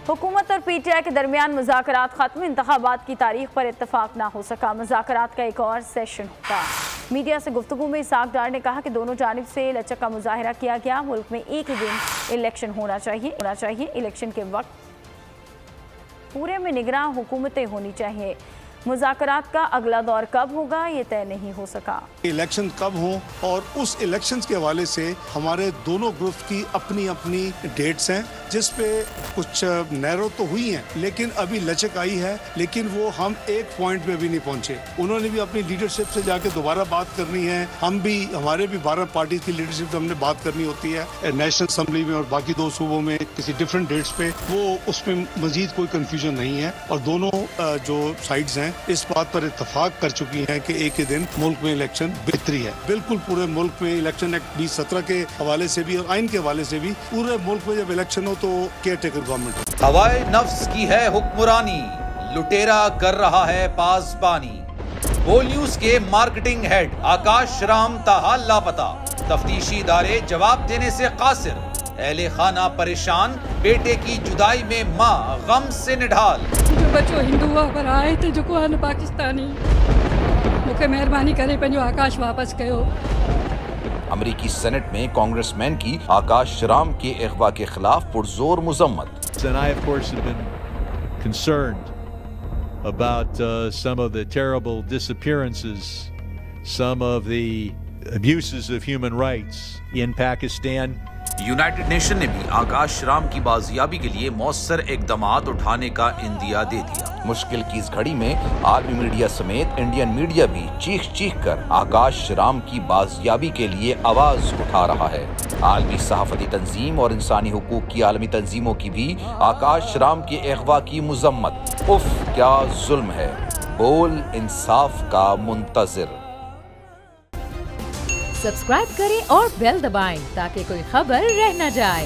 हुकूमत और PTI के दरमियान मुज़ाकरात खत्म, इंतखाबात की तारीख पर इत्तफाक ना हो सका, मुज़ाकरात का एक और सेशन होगा। मीडिया से गुफ्तगू में इसाक डार ने कहा कि दोनों जानिब से लचक का मुजाहरा किया गया। मुल्क में एक ही दिन इलेक्शन होना चाहिए। इलेक्शन के वक्त पूरे में निगरान हुकूमतें होनी चाहिए। मुज़ाकरात का अगला दौर कब होगा ये तय नहीं हो सका। इलेक्शन कब हो और उस इलेक्शंस के हवाले से हमारे दोनों ग्रुप्स की अपनी अपनी डेट्स हैं, जिस पे कुछ नैरो तो हुई हैं लेकिन अभी लचक आई है, लेकिन वो हम एक पॉइंट पे भी नहीं पहुंचे। उन्होंने भी अपनी लीडरशिप से जाके दोबारा बात करनी है, हम भी हमारे भी 12 पार्टी की लीडरशिप से हमने बात करनी होती है नेशनल असम्बली में और बाकी 2 सूबों में किसी डिफरेंट डेट्स पे। वो उसमें मजीद कोई कंफ्यूजन नहीं है और दोनों जो साइड्स हैं इस बात पर इत्तफाक कर चुकी हैं कि एक ही दिन मुल्क में इलेक्शन बेहतरी है। बिल्कुल पूरे मुल्क में इलेक्शन एक्ट 2017 के हवाले से भी और आइन के हवाले से भी पूरे मुल्क में जब इलेक्शन हो तो केयर टेकर गवर्नमेंट हो। हवाए नफ्स की है हुक्मरानी, लुटेरा कर रहा है पासबानी। बोल न्यूज के मार्केटिंग हेड आकाश राम ताहा लापता, तफ्तीशी इदारे जवाब देने से कासिर। अहले खाना परेशान, बेटे की जुदाई में माँ गम से निढाल। जो बच्चो हिंदू पर आए थे जो को पाकिस्तानी, मुझे मेहरबानी करे पंहिंजो आकाश वापस कयो। अमरीकी सेनेट में कांग्रेसमैन की आकाश राम के अगवा के खिलाफ पुरजोर मुजम्मत। And I, of course, have been concerned about some of the terrible disappearances, some of the abuses of human rights in Pakistan. United nation ने भी आकाश राम की बाजियाबी के लिए मौसर इकदामात उठाने का इंदिया दे दिया। मुश्किल की इस घड़ी में आलमी मीडिया समेत इंडियन मीडिया भी चीख कर आकाश राम की बाजियाबी के लिए आवाज उठा रहा है। आलमी सहाफती तंजीम और इंसानी हुकूक की आलमी तंजीमों की भी आकाश राम के अगवा की मुजम्मत। उफ क्या जुल्म है, बोल इंसाफ का मुंतजिर। सब्सक्राइब करें और बेल दबाएं ताकि कोई खबर रह न जाए।